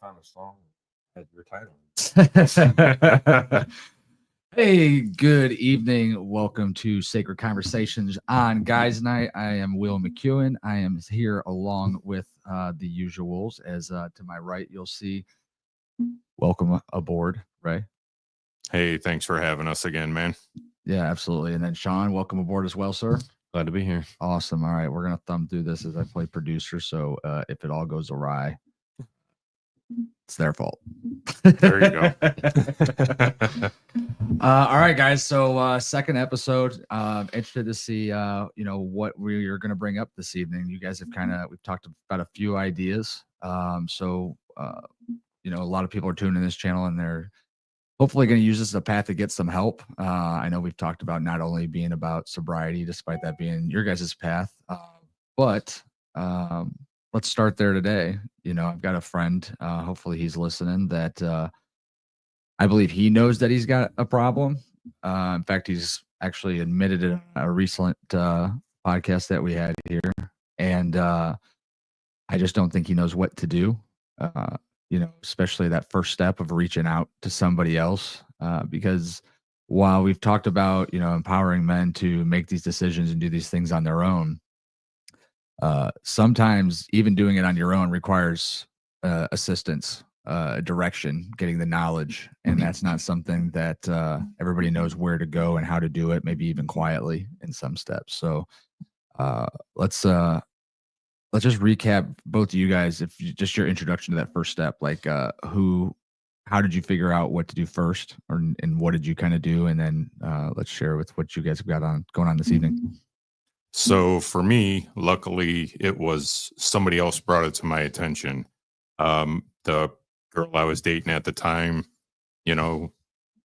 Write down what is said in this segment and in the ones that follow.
found a song that had your title. Hey, good evening. Welcome to Sacred Conversations on Guys Night. I am Will McEwen. I am here along with the usuals. As to my right, you'll see. Welcome aboard, Ray. Hey, thanks for having us again, man. Yeah, absolutely. And then Shawn, welcome aboard as well, sir. Glad to be here. Awesome. All right, we're gonna thumb through this as I play producer. So if it all goes awry, it's their fault. There you go. All right, guys. So second episode. Interested to see what we're going to bring up this evening. You guys have we've talked about a few ideas. A lot of people are tuning this channel and they're hopefully going to use this as a path to get some help. I know we've talked about not only being about sobriety, despite that being your guys' path, but let's start there today. I've got a friend, hopefully he's listening, that I believe he knows that he's got a problem. In fact, he's actually admitted it in a recent podcast that we had here. And I just don't think he knows what to do, especially that first step of reaching out to somebody else. Because while we've talked about, empowering men to make these decisions and do these things on their own, sometimes even doing it on your own requires assistance, direction, getting the knowledge, and that's not something that everybody knows where to go and how to do it, maybe even quietly in some steps. So let's just recap, both of you guys, just your introduction to that first step, like how did you figure out what to do first, and what did you kind of do, and then let's share with what you guys have got going on this evening. So for me, luckily, it was somebody else brought it to my attention. The girl I was dating at the time,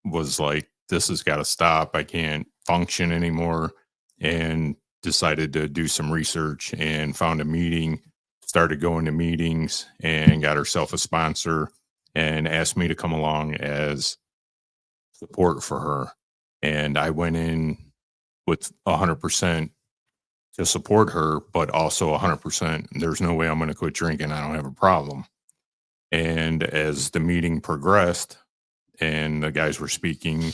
was like, this has got to stop. I can't function anymore. And decided to do some research and found a meeting, started going to meetings, and got herself a sponsor and asked me to come along as support for her. And I went in with 100% to support her, but also 100%, there's no way I'm going to quit drinking. I don't have a problem. And as the meeting progressed and the guys were speaking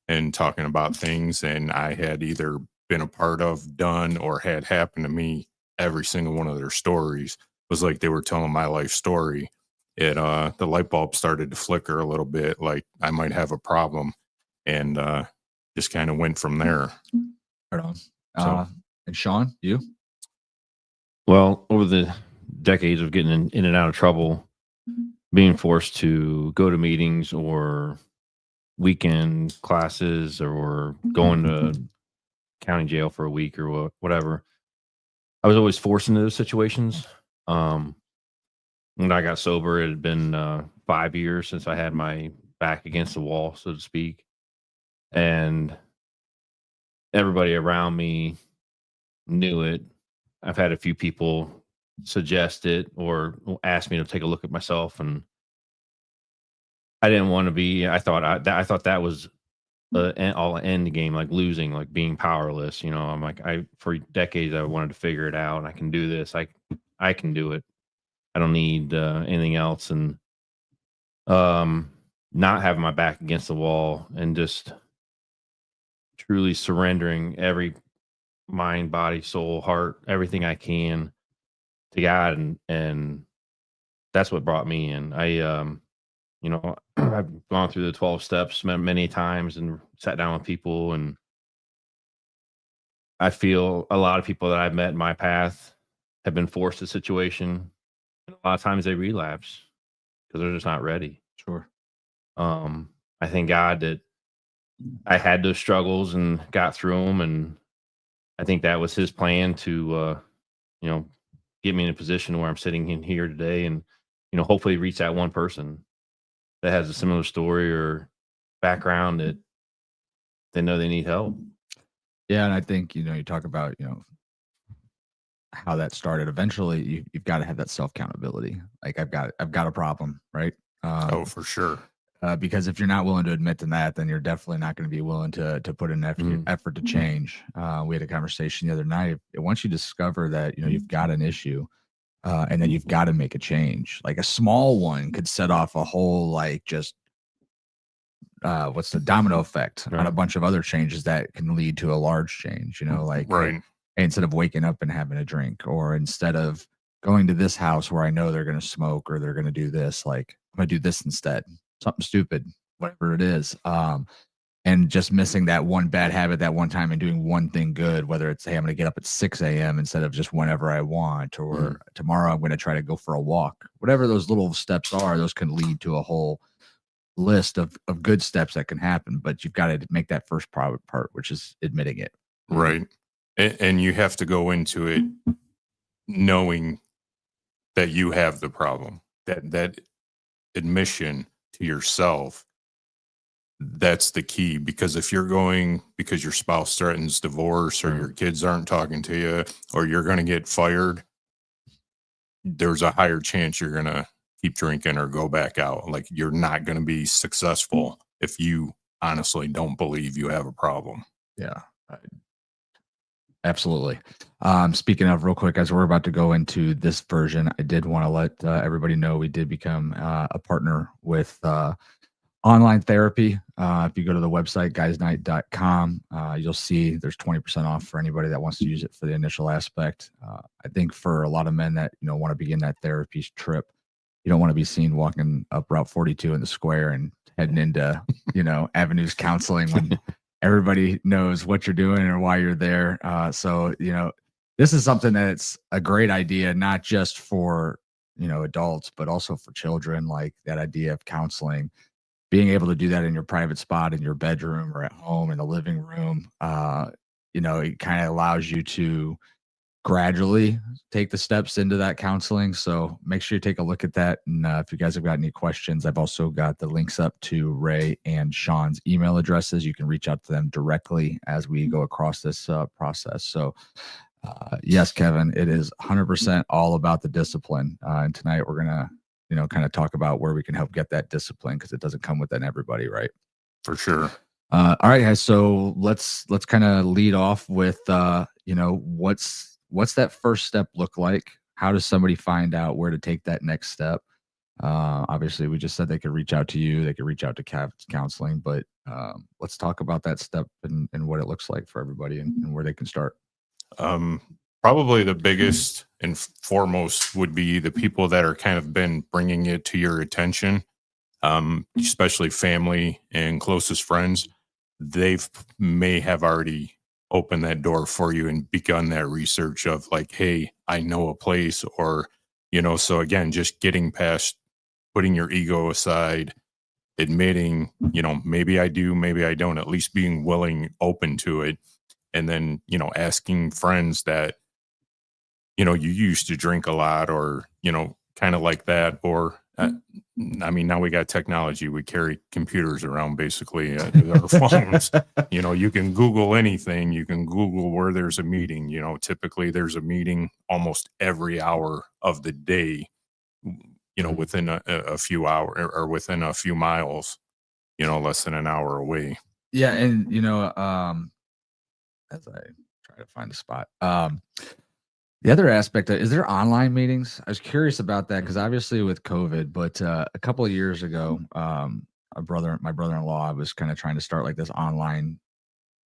and talking about things, and I had either been a part of, done, or had happened to me, every single one of their stories was like they were telling my life story. The light bulb started to flicker a little bit, like I might have a problem, and just kind of went from there. Right on. And Shawn, you? Well, over the decades of getting in and out of trouble, being forced to go to meetings or weekend classes or going to county jail for a week or whatever, I was always forced into those situations. When I got sober, it had been 5 years since I had my back against the wall, so to speak. And everybody around me knew it. I've had a few people suggest it or ask me to take a look at myself, and I didn't want to be. I thought that was all end game, like losing, like being powerless. I'm like, for decades I wanted to figure it out. I can do this. I can do it. I don't need anything else. And not having my back against the wall and just truly surrendering every mind, body, soul, heart, everything I can to God, and that's what brought me in. I've gone through the 12 steps many times and sat down with people, and I feel a lot of people that I've met in my path have been forced to a situation, and a lot of times they relapse because they're just not ready. Sure. I thank God that I had those struggles and got through them, and I think that was his plan to, get me in a position where I'm sitting in here today, and, hopefully reach that one person that has a similar story or background that they know they need help. Yeah. And I think, you talk about, how that started. Eventually you've got to have that self-accountability. Like I've got a problem, right? For sure. Because if you're not willing to admit to that, then you're definitely not going to be willing to put in effort to change. We had a conversation the other night. Once you discover that, you've got an issue, and then you've got to make a change. Like a small one could set off a whole like just what's the domino effect on a bunch of other changes that can lead to a large change. You know, like Right. hey, instead of waking up and having a drink, or instead of going to this house where I know they're going to smoke or they're going to do this, like I'm going to do this instead, something stupid, whatever it is. And just missing that one bad habit that one time and doing one thing good, whether it's, hey, I'm going to get up at 6 a.m. instead of just whenever I want, or tomorrow I'm going to try to go for a walk. Whatever those little steps are, those can lead to a whole list of good steps that can happen. But you've got to make that first part, which is admitting it. Right. And you have to go into it knowing that you have the problem, that admission to yourself. That's the key, because if you're going because your spouse threatens divorce, or your kids aren't talking to you, or you're going to get fired, there's a higher chance you're going to keep drinking or go back out. Like, you're not going to be successful if you honestly don't believe you have a problem. Yeah, absolutely. Speaking of, real quick, as we're about to go into this version, I did want to let everybody know we did become a partner with online therapy. If you go to the website, guysnight.com, you'll see there's 20% off for anybody that wants to use it for the initial aspect. I think for a lot of men that, you know, want to begin that therapy trip, you don't want to be seen walking up Route 42 in the square and heading into, you know, Avenues Counseling when everybody knows what you're doing or why you're there. So, you know, this is something that's a great idea, not just for, you know, adults, but also for children. Like that idea of counseling, being able to do that in your private spot, in your bedroom or at home, in the living room, you know, it kind of allows you to gradually take the steps into that counseling. So make sure you take a look at that. And if you guys have got any questions, I've also got the links up to Ray and Shawn's email addresses. You can reach out to them directly as we go across this process. So yes, Kevin, it is 100% all about the discipline. And tonight we're going to, you know, kind of talk about where we can help get that discipline, because it doesn't come within everybody, right? For sure. All right, guys. So let's kind of lead off with, you know, what's that first step look like? How does somebody find out where to take that next step? Obviously, we just said they could reach out to you, they could reach out to counseling, but let's talk about that step and what it looks like for everybody and where they can start. Probably the biggest and foremost would be the people that are kind of been bringing it to your attention, especially family and closest friends. May have already opened that door for you and begun that research of like, hey, I know a place, or, you know, so again, just getting past putting your ego aside, admitting, you know, maybe I do, maybe I don't, at least being willing, open to it. And then, you know, asking friends that, you know, you used to drink a lot, or, you know, kind of like that. Or, I mean, now we got technology. We carry computers around basically, our phones. You know, you can Google anything. You can Google where there's a meeting. You know, typically there's a meeting almost every hour of the day, you know, within a few hours or within a few miles, you know, less than an hour away. Yeah. And, you know, as I try to find a spot, the other aspect is there online meetings? I was curious about that because obviously with COVID, but a couple of years ago, my brother-in-law was kind of trying to start like this online,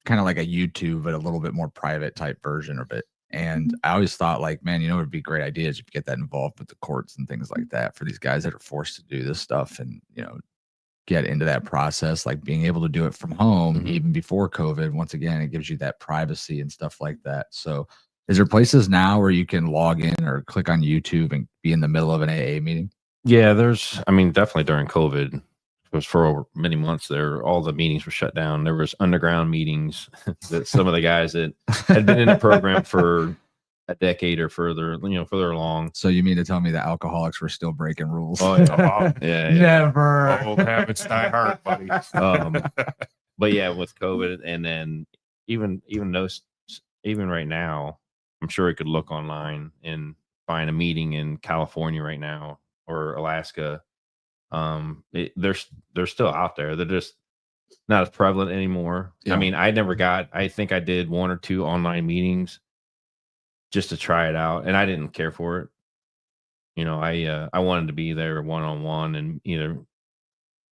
kind of like a YouTube, but a little bit more private type version of it. And I always thought like, man, you know, it'd be a great idea is if you get that involved with the courts and things like that for these guys that are forced to do this stuff and, you know, get into that process, like being able to do it from home, even before COVID. Once again, it gives you that privacy and stuff like that. So is there places now where you can log in or click on YouTube and be in the middle of an AA meeting? Yeah, I mean, definitely during COVID, it was for many months there, all the meetings were shut down. There was underground meetings that some of the guys that had been in the program for a decade or further, you know, further along. So you mean to tell me the alcoholics were still breaking rules? Oh, yeah. Yeah. Never. Old habits die hard, buddy. But yeah, with COVID, and then even right now, I'm sure you could look online and find a meeting in California right now or Alaska. They're still out there. They're just not as prevalent anymore. Yeah. I mean, I think I did 1 or 2 online meetings just to try it out, and I didn't care for it. I wanted to be there one on one and either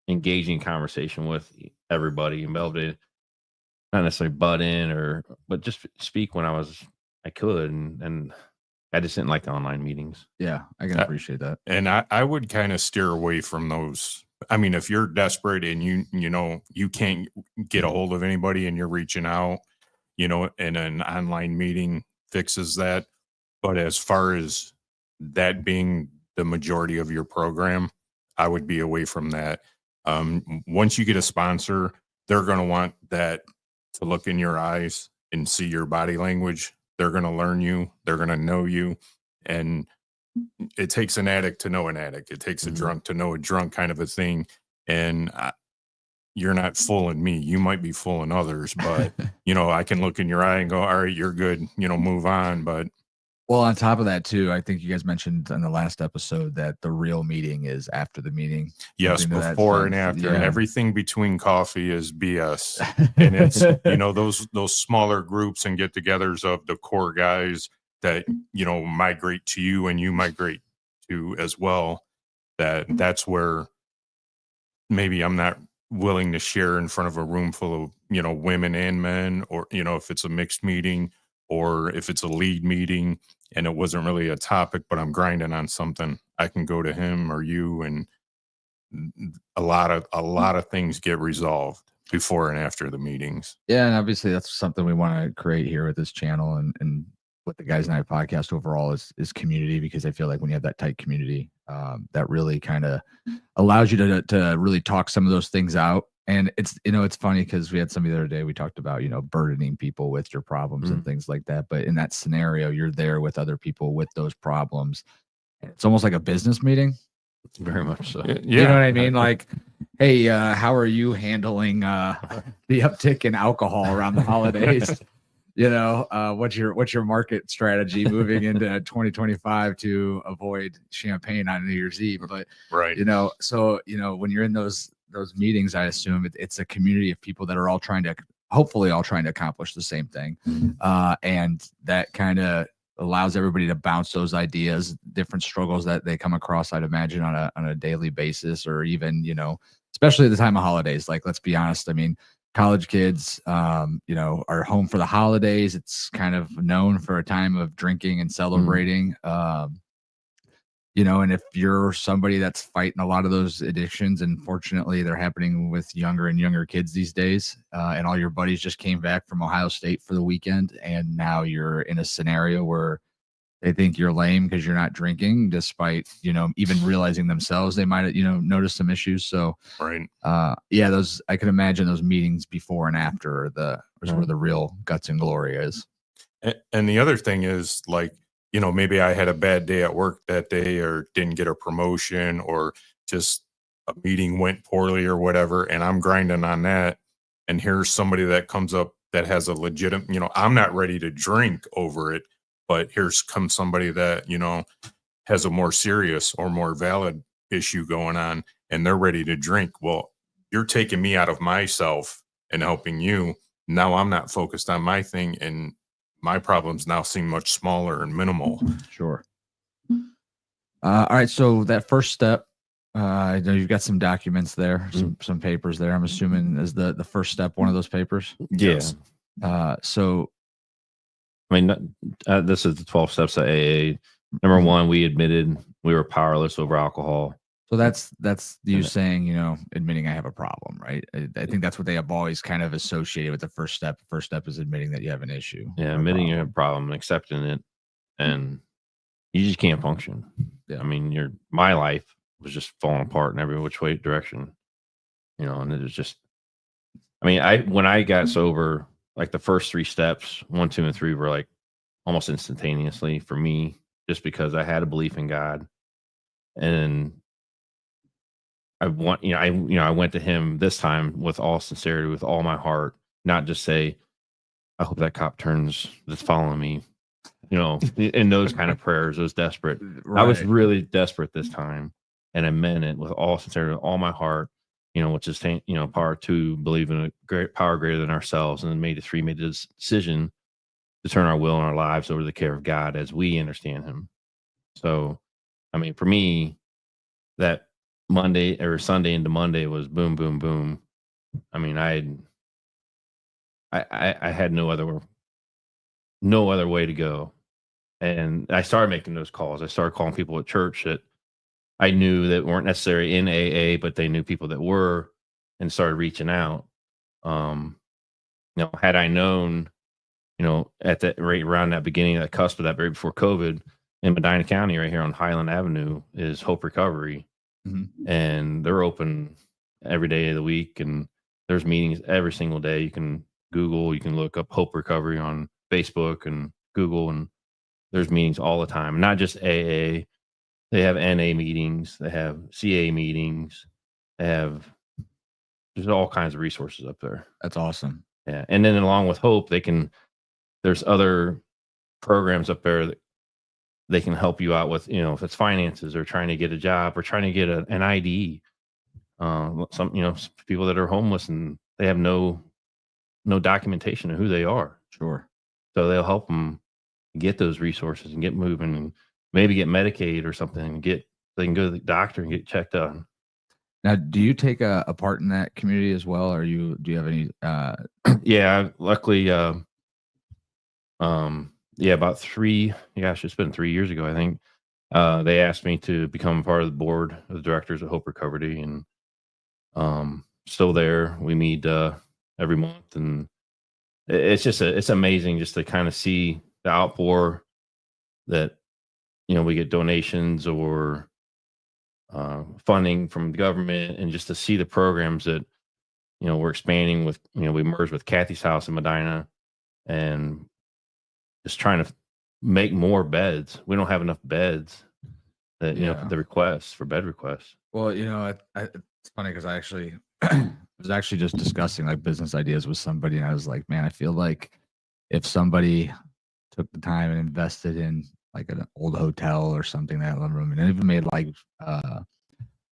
engaging conversation with everybody and be able to not necessarily butt in but just speak when I could, and I just didn't like the online meetings. Yeah, I can appreciate that. And I would kind of steer away from those. I mean, if you're desperate and you can't get a hold of anybody and you're reaching out, and an online meeting fixes that. But as far as that being the majority of your program, I would be away from that. Once you get a sponsor, they're going to want that to look in your eyes and see your body language. They're going to learn you. They're going to know you. And it takes an addict to know an addict. It takes a drunk to know a drunk, kind of a thing. And you're not fooling me. You might be fooling others, but I can look in your eye and go, all right, you're good, move on. But well, on top of that too, I think you guys mentioned in the last episode that the real meeting is after the meeting. yes, Something to that before and sense. after. Yeah. Everything between coffee is BS. And it's, those smaller groups and get-togethers of the core guys that, migrate to you and you migrate to as well. That's where maybe I'm not willing to share in front of a room full of, women and men, or, if it's a mixed meeting or if it's a lead meeting and it wasn't really a topic, but I'm grinding on something, I can go to him or you, and a lot of things get resolved before and after the meetings. Yeah, and obviously that's something we want to create here with this channel and with the Guys Night podcast overall is community, because I feel like when you have that tight community, that really kind of allows you to really talk some of those things out. And it's funny because we had somebody the other day, we talked about, burdening people with your problems and things like that. But in that scenario, you're there with other people with those problems. And it's almost like a business meeting. Very much so. Yeah. You know what I mean? Like, hey, how are you handling the uptick in alcohol around the holidays? What's your market strategy moving into 2025 to avoid champagne on New Year's Eve? But Right. when you're in those meetings, I assume it's a community of people that are hopefully all trying to accomplish the same thing, and that kind of allows everybody to bounce those ideas, different struggles that they come across, I'd imagine on a daily basis, or even, especially at the time of holidays. Like, let's be honest. I mean, college kids, are home for the holidays. It's kind of known for a time of drinking and celebrating. And if you're somebody that's fighting a lot of those addictions, and fortunately they're happening with younger and younger kids these days, and all your buddies just came back from Ohio State for the weekend, and now you're in a scenario where they think you're lame because you're not drinking, despite, even realizing themselves they might, notice some issues. So, Right. I can imagine those meetings before and after is where the real guts and glory is. And the other thing is, like, maybe I had a bad day at work that day, or didn't get a promotion, or just a meeting went poorly or whatever, and I'm grinding on that. And here's somebody that comes up that has a legitimate, I'm not ready to drink over it, but here's comes somebody that, has a more serious or more valid issue going on, and they're ready to drink. Well, you're taking me out of myself and helping you. Now I'm not focused on my thing, and my problems now seem much smaller and minimal. Sure. All right. So that first step, I know you've got some documents there, some papers there. I'm assuming is the first step one of those papers. Yes. So, I mean, this is the 12 steps of AA. Number one, we admitted we were powerless over alcohol. So that's you saying, admitting I have a problem, right? I think that's what they have always kind of associated with the first step. The first step is admitting that you have an issue. Yeah, admitting you have a problem, accepting it, and you just can't function. Yeah. I mean, my life was just falling apart in every which way direction, and it was just, I mean, when I got sober, like the first 3 steps, 1, 2, and 3 were like almost instantaneously for me, just because I had a belief in God. And I went to him this time with all sincerity, with all my heart, not just say, I hope that cop turns that's following me, in those kind of prayers. It was desperate. Right. I was really desperate this time, and I meant it with all sincerity, with all my heart, which is, power 2, believe in a great power greater than ourselves. And then made the decision to turn our will and our lives over to the care of God as we understand him. So I mean, for me, that Monday or Sunday into Monday was boom, boom, boom. I mean, I had no other way to go. And I started making those calls. I started calling people at church that I knew that weren't necessarily in AA, but they knew people that were, and started reaching out. Had I known, at that right around that beginning of that cusp of that very before COVID, in Medina County, right here on Highland Avenue, is Hope Recovery, and they're open every day of the week, and there's meetings every single day. You can Google, you can look up Hope Recovery on Facebook and Google, and there's meetings all the time. Not just AA. They have NA meetings. They have CA meetings. There's all kinds of resources up there. That's awesome. Yeah. And then along with Hope, there's other programs up there that they can help you out with, if it's finances or trying to get a job or trying to get an ID. Some people that are homeless and they have no documentation of who they are. Sure. So they'll help them get those resources and get moving and maybe get Medicaid or something and they can go to the doctor and get checked out. Now, do you take a part in that community as well? Or do you have any? Yeah, luckily, about it's been 3 years ago, I think. They asked me to become part of the board of directors of Hope Recovery, and still there. We meet every month, and it's amazing just to kind of see the outpour that we get donations or funding from the government, and just to see the programs that we're expanding with. We merged with Kathy's House in Medina, and just trying to make more beds. We don't have enough beds. That the requests for bed requests. Well, it's funny because I actually was actually just discussing like business ideas with somebody, and I was like, man, I feel like if somebody took the time and invested in like an old hotel or something, that room, and even made like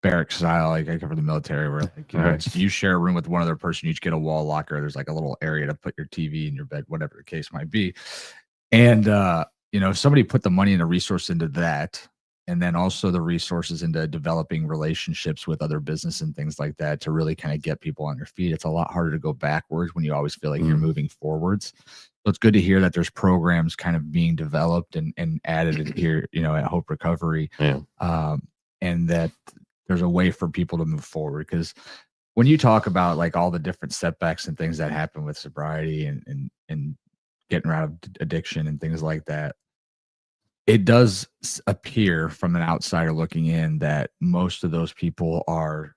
barrack style, like I cover the military, where like you share a room with one other person, you each get a wall locker. There's like a little area to put your TV and your bed, whatever the case might be. And if somebody put the money and the resource into that, and then also the resources into developing relationships with other business and things like that to really kind of get people on their feet, it's a lot harder to go backwards when you always feel like you're moving forwards. So it's good to hear that there's programs kind of being developed and added here, at Hope Recovery. Yeah. And that there's a way for people to move forward. Because when you talk about like all the different setbacks and things that happen with sobriety and getting out of addiction and things like that, it does appear from an outsider looking in that most of those people are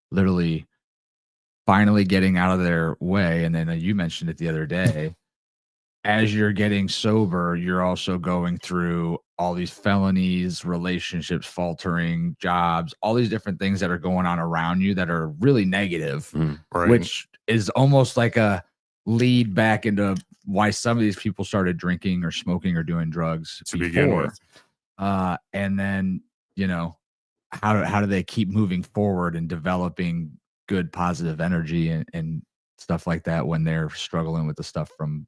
literally finally getting out of their way. And then you mentioned it the other day, as you're getting sober, you're also going through all these felonies, relationships faltering, jobs, all these different things that are going on around you that are really negative, Right. which is almost like a lead back into why some of these people started drinking or smoking or doing drugs To begin with. And then, how do they keep moving forward and developing good, positive energy and stuff like that when they're struggling with the stuff from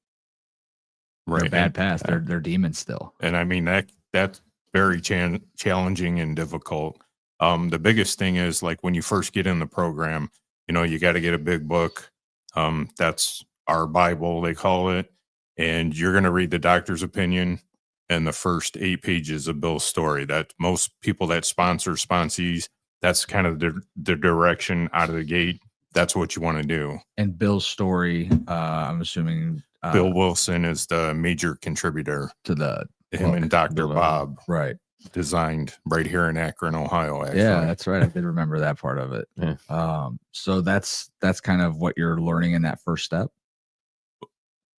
their bad past, their demons still. And I mean, that's very challenging and difficult. The biggest thing is like when you first get in the program, you got to get a big book. That's our Bible, they call it. And you're going to read the doctor's opinion and the first 8 pages of Bill's story. That most people that sponsor sponsees, that's kind of the direction out of the gate. That's what you want to do. And Bill's story, I'm assuming Bill Wilson is the major contributor to him and Dr. Bob. Right. Designed right here in Akron, Ohio. Actually. Yeah, that's right. I did remember that part of it. Yeah. So that's kind of what you're learning in that first step.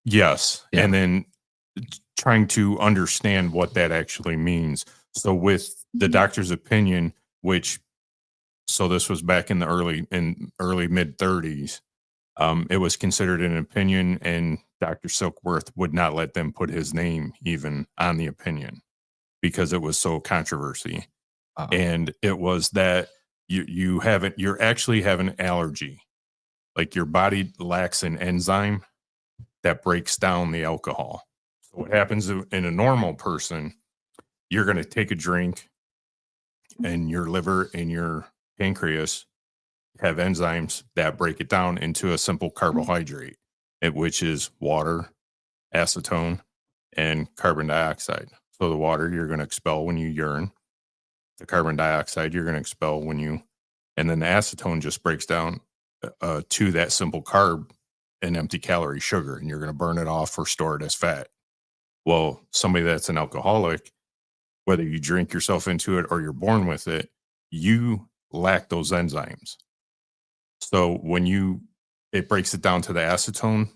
Yes. Yeah. And then trying to understand what that actually means. So with the doctor's opinion, so this was back in the early mid 30s, it was considered an opinion, and Dr. Silkworth would not let them put his name even on the opinion because it was so controversy. And it was that you actually have an allergy. Like your body lacks an enzyme that breaks down the alcohol. So what happens in a normal person, you're going to take a drink, and your liver and your pancreas have enzymes that break it down into a simple carbohydrate, which is water, acetone, and carbon dioxide. So the water you're going to expel when you urine, the carbon dioxide you're going to expel and then the acetone just breaks down to that simple carb and empty calorie sugar, and you're going to burn it off or store it as fat. Well, somebody that's an alcoholic, whether you drink yourself into it or you're born with it, you lack those enzymes. So when it breaks it down to the acetone,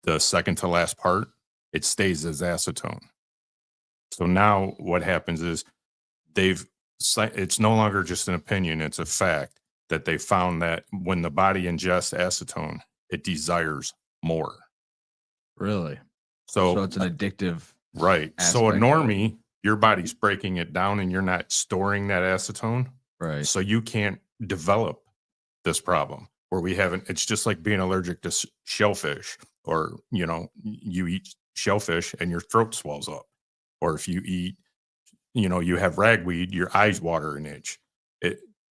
the second to last part, it stays as acetone. So now what happens is it's no longer just an opinion, it's a fact that they found that when the body ingests acetone, it desires more. Really? So So it's an addictive. right. So a aspect of it. normie, your body's breaking it down and you're not storing that acetone. Right. So you can't develop this problem where it's just like being allergic to shellfish, or, you eat shellfish and your throat swells up. Or if you eat, you have ragweed, your eyes water and itch.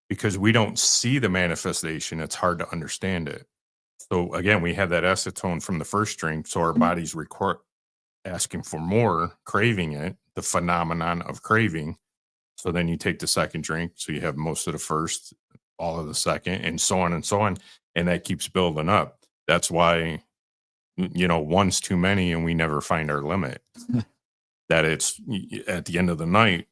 Because we don't see the manifestation, it's hard to understand it. So again, we have that acetone from the first drink. So our body's asking for more, craving it, the phenomenon of craving. So then you take the second drink. So you have most of the first, all of the second, and so on and so on. And that keeps building up. That's why, one's too many and we never find our limit. That it's at the end of the night,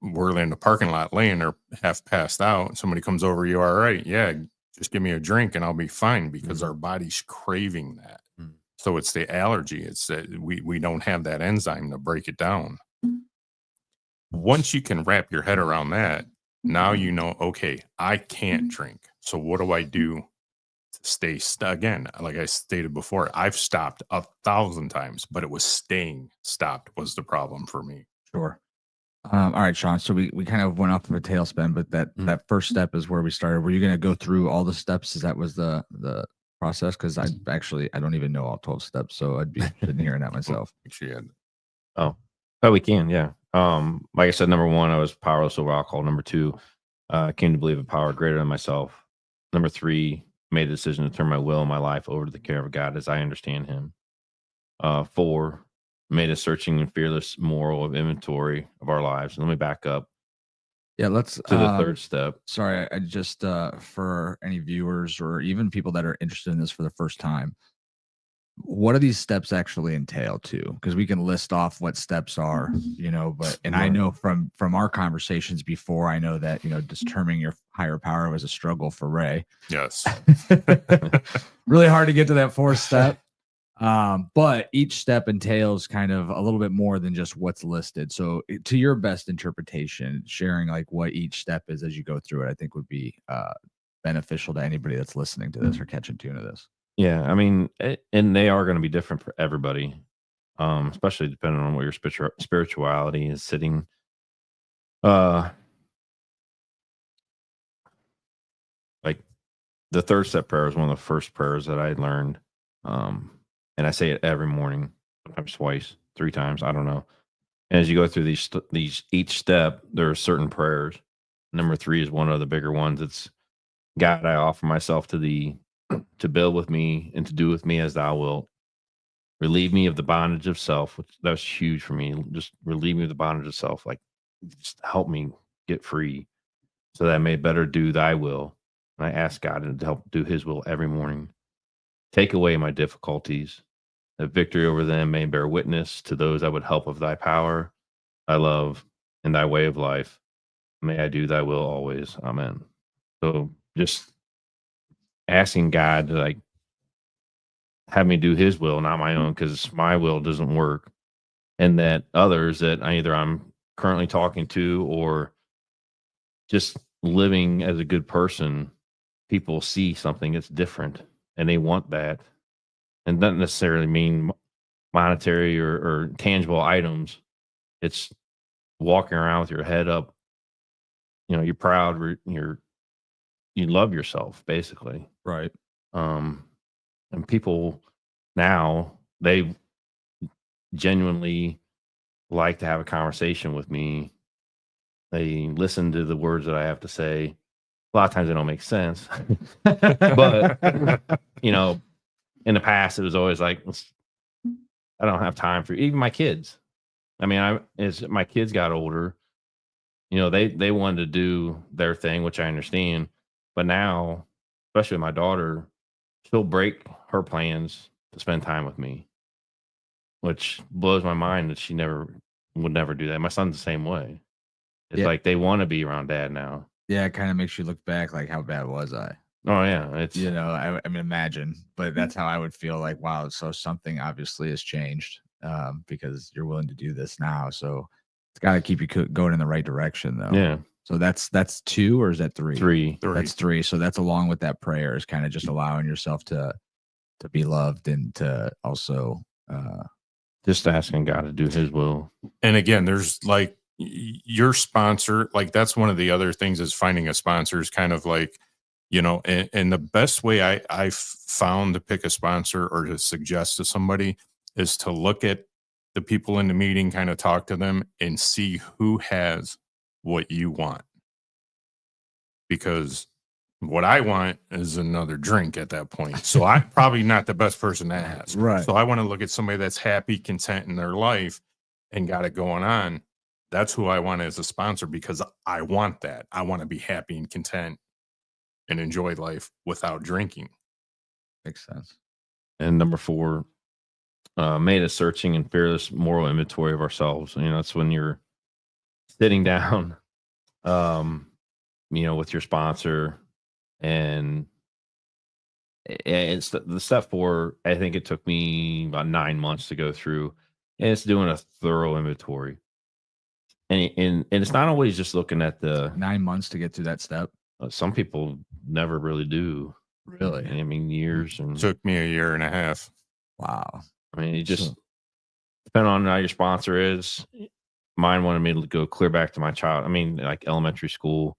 we're in the parking lot laying there half passed out. And somebody comes over, you all right? Yeah, just give me a drink and I'll be fine, because our body's craving that. So it's the allergy. It's that we don't have that enzyme to break it down. Once you can wrap your head around that, now okay, I can't drink. So what do I do to stay again? Like I stated before, I've stopped 1,000 times, but it was staying stopped was the problem for me. Sure. All right, Shawn. So we kind of went off of a tailspin, but that first step is where we started. Were you going to go through all the steps? That was the process? Because I don't even know all 12 steps, so I'd be interested in hearing that myself. Oh, we can, yeah. Like I said, number one, I was powerless over alcohol. Number two, came to believe a power greater than myself. Number three, made a decision to turn my will and my life over to the care of God as I understand Him. 4, made a searching and fearless moral of inventory of our lives. Let me back up. Yeah, let's to the third step. Sorry, I just for any viewers or even people that are interested in this for the first time, what do these steps actually entail too? Because we can list off what steps are, but I know from our conversations before, I know that determining your higher power was a struggle for Ray. Yes. Really hard to get to that fourth step. But each step entails kind of a little bit more than just what's listed. So to your best interpretation, sharing like what each step is as you go through it, I think would be beneficial to anybody that's listening to this or catching tune to this. Yeah, I mean, and they are going to be different for everybody, especially depending on what your spirituality is sitting. Like the third step prayer is one of the first prayers that I learned, and I say it every morning, sometimes twice, 3 times, I don't know. And as you go through these each step, there are certain prayers. Number 3 is one of the bigger ones. It's God, I offer myself to Thee, to build with me and to do with me as Thou wilt. Relieve me of the bondage of self, which that was huge for me. Just relieve me of the bondage of self. Like, just help me get free so that I may better do Thy will. And I ask God to help do His will every morning. Take away my difficulties, that victory over them may bear witness to those I would help of Thy power, Thy love, and Thy way of life. May I do Thy will always. Amen. So just asking God to like have me do His will, not my own, because my will doesn't work. And that others that I'm currently talking to or just living as a good person, people see something that's different and they want that. And doesn't necessarily mean monetary or tangible items. It's walking around with your head up. You're proud. You love yourself, basically. Right. And people now, they genuinely like to have a conversation with me They listen to the words that I have to say. A lot of times they don't make sense, but you know, in the past it was always like, I don't have time for even my kids. I mean, as my kids got older, you know, they wanted to do their thing, which I understand. But now, especially with my daughter, she'll break her plans to spend time with me, which blows my mind that she would never do that. My son's the same way. It's Yeah. like they want to be around dad now. Yeah, it kind of makes you look back like, how bad was I? Oh yeah, it's You know, I mean, imagine, but that's how I would feel like, wow, so something obviously has changed, because you're willing to do this now. So it's got to keep you going in the right direction, though. yeah, So that's 2, or is that 3? 3. That's 3. So that's along with that prayer is kind of just allowing yourself to be loved and to also, Just asking God to do His will. And again, there's like your sponsor, like that's one of the other things is finding a sponsor is kind of like, you know, and the best way I've found to pick a sponsor or to suggest to somebody is to look at the people in the meeting, kind of talk to them and see who has what you want. Because what I want is another drink at that point. So I'm probably not the best person to ask. Right. So I want to look at somebody that's happy, content in their life and got it going on. That's who I want as a sponsor because I want that. I want to be happy and content and enjoy life without drinking. makes sense. And number 4, made a searching and fearless moral inventory of ourselves. You know, that's when you're sitting down, you know, with your sponsor, and it's the step 4. I think it took me about 9 months to go through, and it's doing a thorough inventory. And it's not always just looking at the 9 months to get to that step. some people never really do. Really? I mean, years and Took me a year and a half. Wow. I mean, it just So- depending on how your sponsor is. Mine wanted me to go clear back to my child. I mean, like elementary school.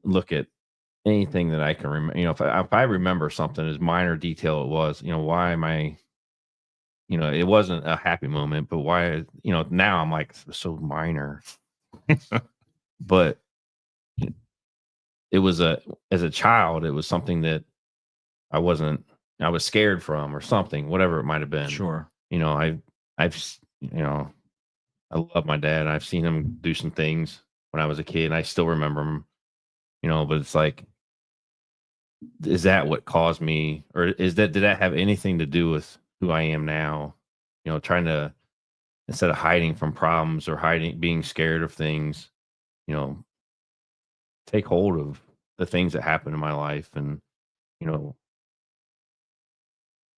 Look at anything that I can remember. You know, if I remember something as minor detail it was, you know, why am I? You know, it wasn't a happy moment, but why? You know, now I'm like so minor. But it was as a child, it was something that I was scared from or something, whatever it might have been. Sure. You know, I've you know, I love my dad. I've seen him do some things when I was a kid, and I still remember him. You know, but it's like, is that what caused me, or did that have anything to do with who I am now? You know, trying to, instead of hiding from problems or being scared of things, you know, take hold of the things that happen in my life, and you know,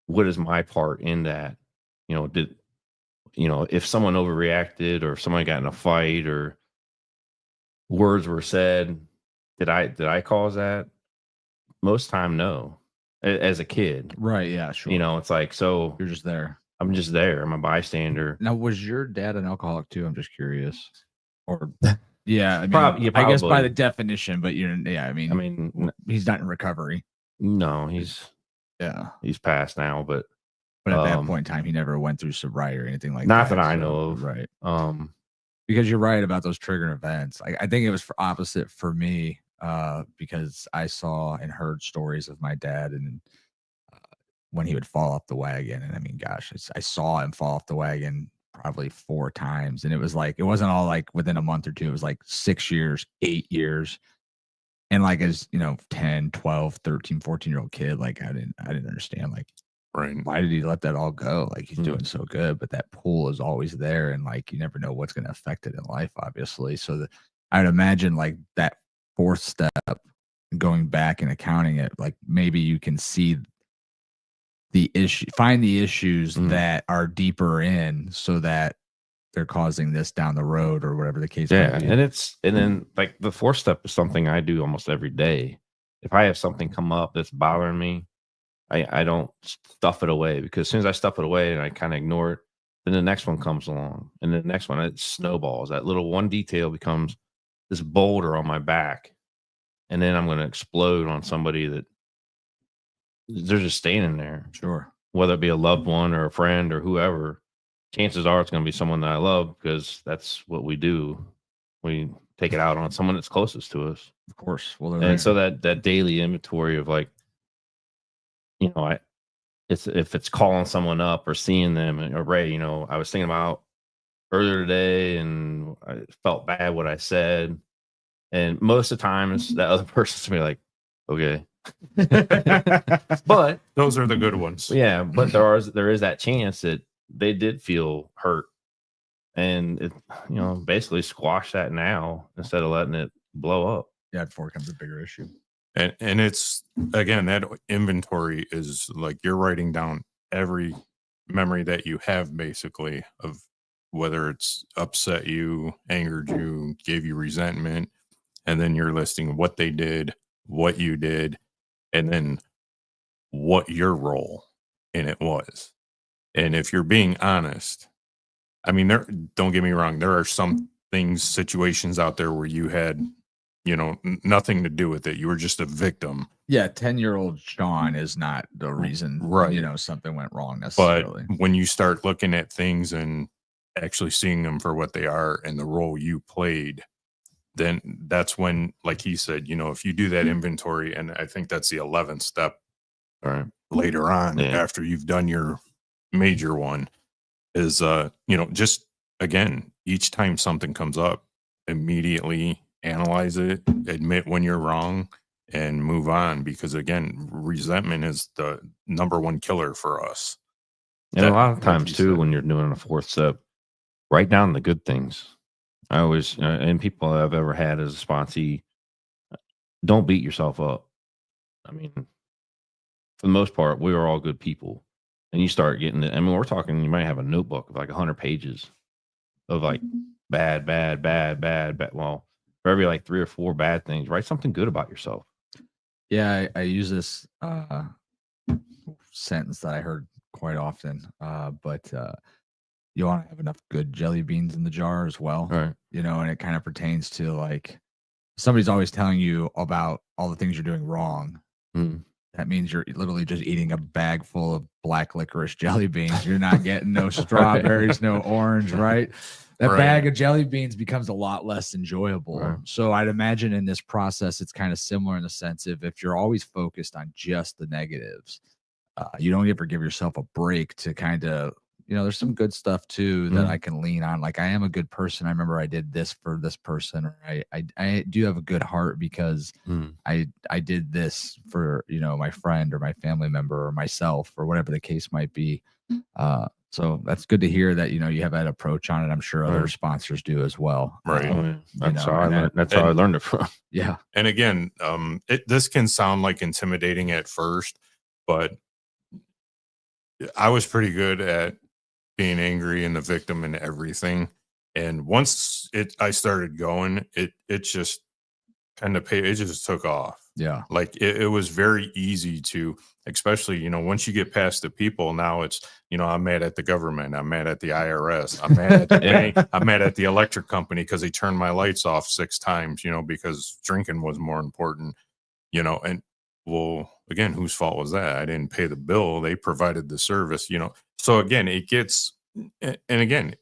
what is my part in that? You know, if someone overreacted or if someone got in a fight or words were said, did I cause that? Most time, no. As a kid, Right. Yeah. Sure. you know, it's like, so you're just there. I'm just there. I'm a bystander. Now, was your dad an alcoholic too? I'm just curious. Or yeah, I mean, Yeah, I guess by probably. the definition, but I mean, he's not in recovery. No, he's passed now, but at that point in time, he never went through sobriety or anything like that. not that I know of. Right. Um, Because you're right about those triggering events. I think it was opposite for me, because I saw and heard stories of my dad and when he would fall off the wagon. And I mean, gosh, I saw him fall off the wagon probably 4 times. And it was like, it wasn't all like within a month or two. It was like 6 years, 8 years. And like, as 10, 12, 13, 14-year-old kid, like I didn't understand, like, Right. why did he let that all go? Like, he's doing so good, but that pool is always there. And like, you never know what's going to affect it in life, obviously. So I'd imagine like that 4th step, going back and accounting it, like maybe you can see the issue, find the issues that are deeper in, so that they're causing this down the road or whatever the case yeah. may be. And then like the 4th step is something I do almost every day. If I have something come up that's bothering me, I don't stuff it away, because as soon as I stuff it away and I kind of ignore it, then the next one comes along, and the next one, it snowballs. That little one detail becomes this boulder on my back, and then I'm going to explode on somebody that they're just standing there. Sure. Whether it be a loved one or a friend or whoever, chances are it's going to be someone that I love, because that's what we do. We take it out on someone that's closest to us. Of course. Well, And so that daily inventory of like, you know, if it's calling someone up or seeing them, or Ray, you know, I was thinking about earlier today and I felt bad what I said. And most of the time it's that other person's to be like, okay. But Those are the good ones. yeah, but there is that chance that they did feel hurt. And it, you know, basically squash that now instead of letting it blow up. yeah, before it becomes a bigger issue. And it's, again, that inventory is like you're writing down every memory that you have, basically, of whether it's upset you, angered you, gave you resentment, and then you're listing what they did, what you did, and then what your role in it was. And if you're being honest, I mean, don't get me wrong, there are some things, situations out there where you had, you know, nothing to do with it. You were just a victim. Yeah, 10-year-old Shawn is not the reason, Right. you know, something went wrong But necessarily. when you start looking at things and actually seeing them for what they are and the role you played, then that's when, like he said, you know, if you do that inventory, and I think that's the 11th step All right. later on, Yeah. after you've done your major one, is, you know, just again, each time something comes up, immediately analyze it, admit when you're wrong, and move on. Because again, resentment is the number one killer for us. And a lot of like times you too, said. when you're doing a fourth step, write down the good things. I always, and people I've ever had as a sponsee, don't beat yourself up. I mean, for the most part, we are all good people. And you start getting it. I mean, we're talking, you might have a notebook of like 100 pages of like bad. Well, for every like 3 or 4 bad things, write something good about yourself. Yeah, I use this sentence that I heard quite often, but you want to have enough good jelly beans in the jar as well. All right. You know, and it kind of pertains to like somebody's always telling you about all the things you're doing wrong. Mm. That means you're literally just eating a bag full of black licorice jelly beans. You're not getting no strawberries, no orange, right? That Right. bag of jelly beans becomes a lot less enjoyable. Right. So I'd imagine in this process, it's kind of similar in the sense of if you're always focused on just the negatives, you don't ever give yourself a break to kind of, you know, there's some good stuff too that I can lean on. Like I am a good person. I remember I did this for this person, or I do have a good heart because I did this for, you know, my friend or my family member or myself or whatever the case might be. So that's good to hear that, you know, you have that approach on it. I'm sure other sponsors do as well. Right. That's know, how I and learned. That's how I learned it from. Yeah. And again, this can sound like intimidating at first, but I was pretty good at being angry and the victim and everything. And once I started going, it just kind of it just took off. Yeah. Like it was very easy to, especially, you know, once you get past the people, now it's, you know, I'm mad at the government. I'm mad at the IRS. I'm mad at the bank. I'm mad at the electric company because they turned my lights off 6 times, you know, because drinking was more important, you know. And well, again, whose fault was that? I didn't pay the bill. They provided the service, you know. So again, it gets, and again,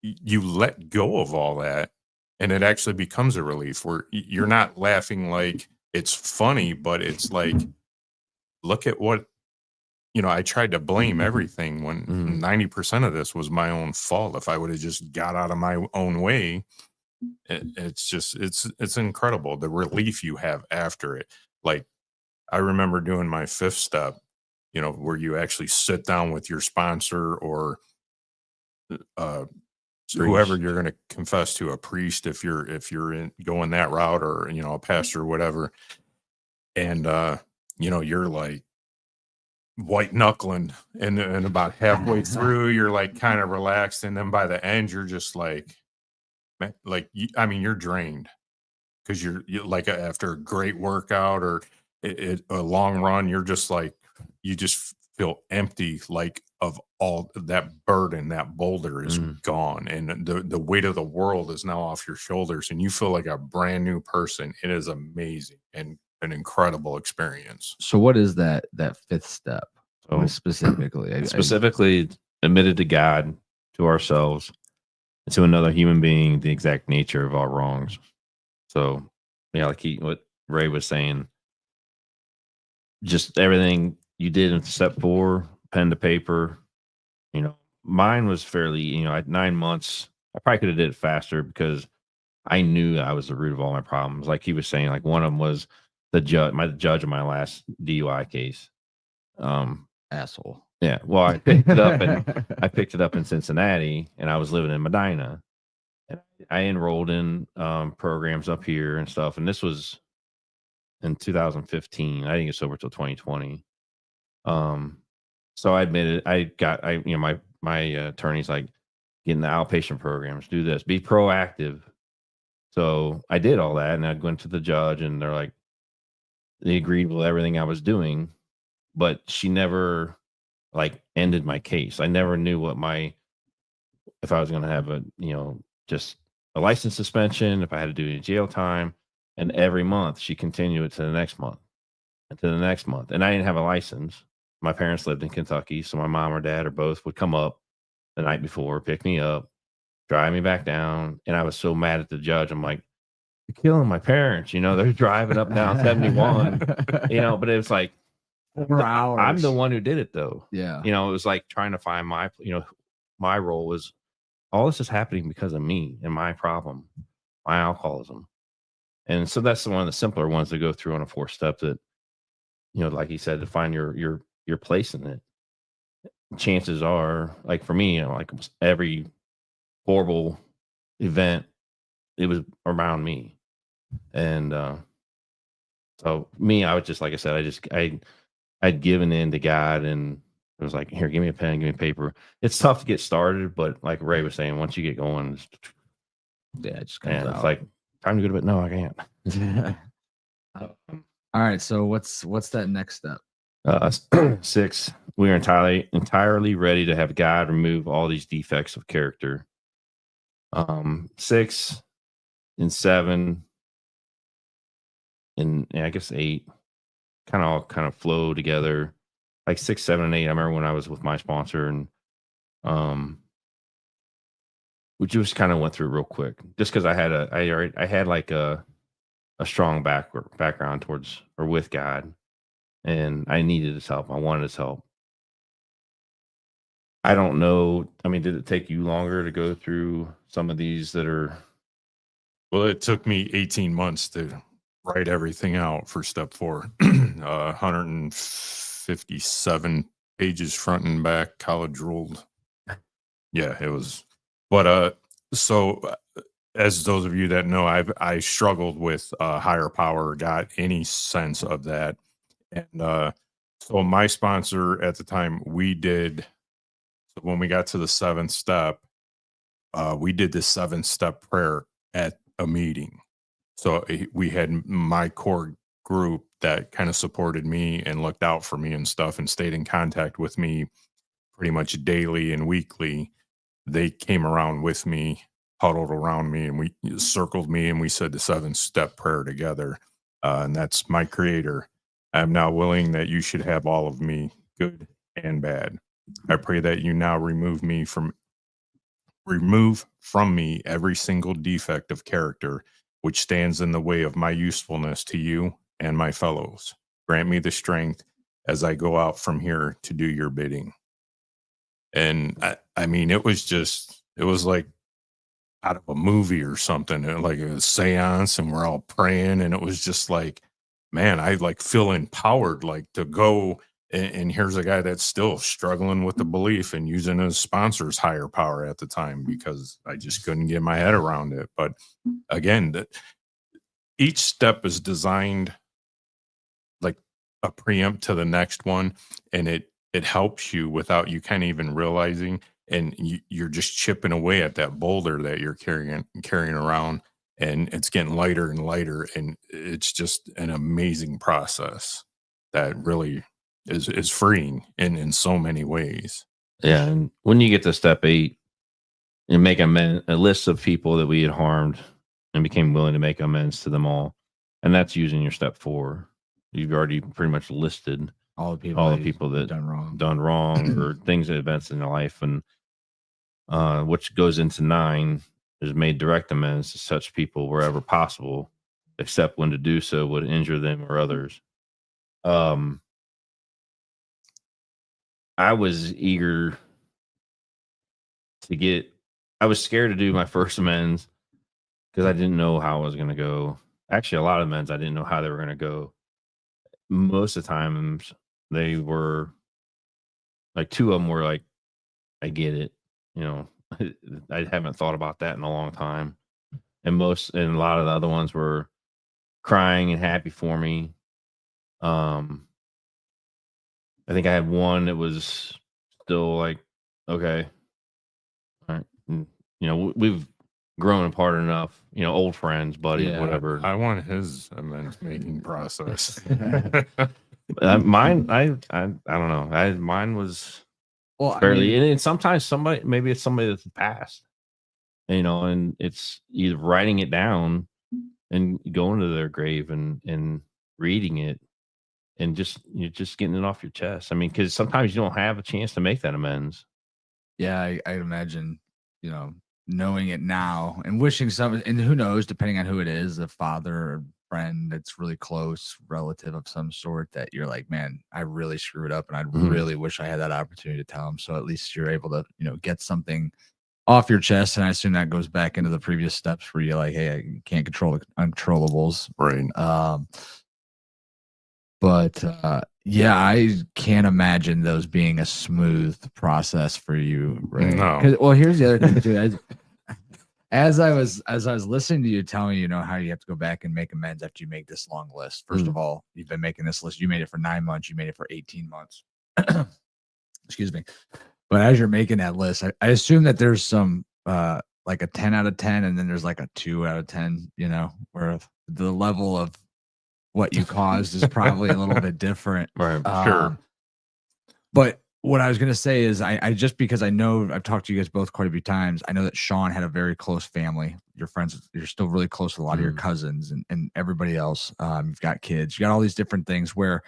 you let go of all that and it actually becomes a relief where you're not laughing like it's funny, but it's like, look at what, you know, I tried to blame everything when 90% of this was my own fault. If I would have just got out of my own way, it's just, it's incredible. The relief you have after it. Like I remember doing my 5th step, you know, where you actually sit down with your sponsor or, whoever you're going to confess to, a priest if you're going that route, or, you know, a pastor or whatever. And you know, you're like white knuckling and about halfway through you're like kind of relaxed, and then by the end you're just like I mean, you're drained because you're like after a great workout or a long run, you're just like, you just feel empty, like of all that burden, that boulder is gone, and the weight of the world is now off your shoulders, and you feel like a brand new person. It is amazing and an incredible experience. So what is that 5th step? So Specifically, admitted to God, to ourselves, to another human being the exact nature of our wrongs. So, yeah, like what Ray was saying, just everything you did in step 4, pen to paper. Mine was fairly, at 9 months, I probably could have did it faster because I knew I was the root of all my problems. Like he was saying, like one of them was the judge of my last DUI case. Asshole. Yeah. Well, I picked it up in Cincinnati, and I was living in Medina, and I enrolled in programs up here and stuff. And this was in 2015. I didn't get sober till 2020. So I admitted my attorney's like, get in the outpatient programs, do this, be proactive. So I did all that, and I went to the judge, and they agreed with everything I was doing, but she never like ended my case. I never knew if I was going to have just a license suspension, if I had to do any jail time. And every month she continued it to the next month and to the next month. And I didn't have a license. My parents lived in Kentucky. So my mom or dad or both would come up the night before, pick me up, drive me back down. And I was so mad at the judge. I'm like, you're killing my parents. They're driving up down 71, but it was like, 4 hours. I'm the one who did it though. Yeah. It was like trying to find my role was all this is happening because of me and my problem, my alcoholism. And so that's one of the simpler ones to go through on a 4-step that, like he said, to find your place in it. Chances are, like for me, like every horrible event, it was around me. And so me, I was just, like I said, I'd given in to God, and it was like, here, give me a pen, give me paper. It's tough to get started, but like Ray was saying, once you get going, it just comes out. it's like time to go to bed. No, I can't. All right. So what's that next step? 6, we are entirely ready to have God remove all these defects of character. 6 and 7 and I guess 8 kind of flow together. Like 6, 7, and 8. I remember when I was with my sponsor, and we just kind of went through real quick, just because I had like a strong background towards or with God, and I needed his help. I wanted his help. I don't know. I mean, did it take you longer to go through some of these that are? Well, it took me 18 months to write everything out for step 4. 157 pages front and back, college ruled. Yeah, it was. But so as those of you that know, I struggled with higher power, got any sense of that. And so my sponsor at the time, when we got to the 7th step, we did the 7-step prayer at a meeting. So we had my core group that kind of supported me and looked out for me and stuff and stayed in contact with me pretty much daily and weekly. They came around with me, huddled around me, and we circled me, and we said the 7-step prayer together. And that's my creator. I'm now willing that you should have all of me, good and bad. I pray that you now remove from me every single defect of character which stands in the way of my usefulness to you and my fellows. Grant me the strength as I go out from here to do your bidding. And I mean, it was like out of a movie or something, like a seance, and we're all praying. And it was just like, man, I like feel empowered, like to go. And here's a guy that's still struggling with the belief and using his sponsor's higher power at the time, because I just couldn't get my head around it. But again, each step is designed like a preempt to the next one, and it helps you without you kind of even realizing, and you're just chipping away at that boulder that you're carrying around, and it's getting lighter and lighter, and it's just an amazing process that really is freeing in so many ways. Yeah, and when you get to step 8, you make a list of people that we had harmed and became willing to make amends to them all, and that's using your step 4. You've already pretty much listed all the people that done wrong or things, events in their life, and which goes into 9, is made direct amends to such people wherever possible, except when to do so would injure them or others. I was eager to get. I was scared to do my first amends because I didn't know how it was going to go. Actually, a lot of amends I didn't know how they were going to go. Most of the times they were like 2 of them were like, I get it. You know, I haven't thought about that in a long time. And a lot of the other ones were crying and happy for me. I think I had one that was still like, okay, all right. And, you know, we've grown apart enough, you know, old friends, buddies, Yeah. whatever. I want his amends making process. Mine, I don't know. Mine was Well, I fairly, mean, and sometimes maybe it's somebody that's passed, you know, and it's either writing it down and going to their grave and reading it and you're just getting it off your chest. I mean, because sometimes you don't have a chance to make that amends. yeah, I imagine, you know, knowing it now and wishing some, and who knows, depending on who it is, a father or friend that's really close, relative of some sort, that you're like, man, I really screwed up and I Mhm. really wish I had that opportunity to tell him. So at least you're able to, you know, get something off your chest. And I assume that goes back into the previous steps where you're like, hey, I can't control the uncontrollables. Right. But yeah, I can't imagine those being a smooth process for you, right? No. Well, here's the other thing too. As I was listening to you tell me, you know, how you have to go back and make amends after you make this long list. First of all, you've been making this list. You made it for 9 months. You made it for 18 months. Excuse me. But as you're making that list, I assume that there's some like a 10 out of 10, and then there's like a 2 out of 10, you know, where the level of what you caused is probably a little bit different. Right. Sure. But what I was going to say is I just, because I know I've talked to you guys both quite a few times, I know that Shawn had a very close family. Your friends, you're still really close with a lot of your cousins and everybody else. You've got kids, you got all these different things where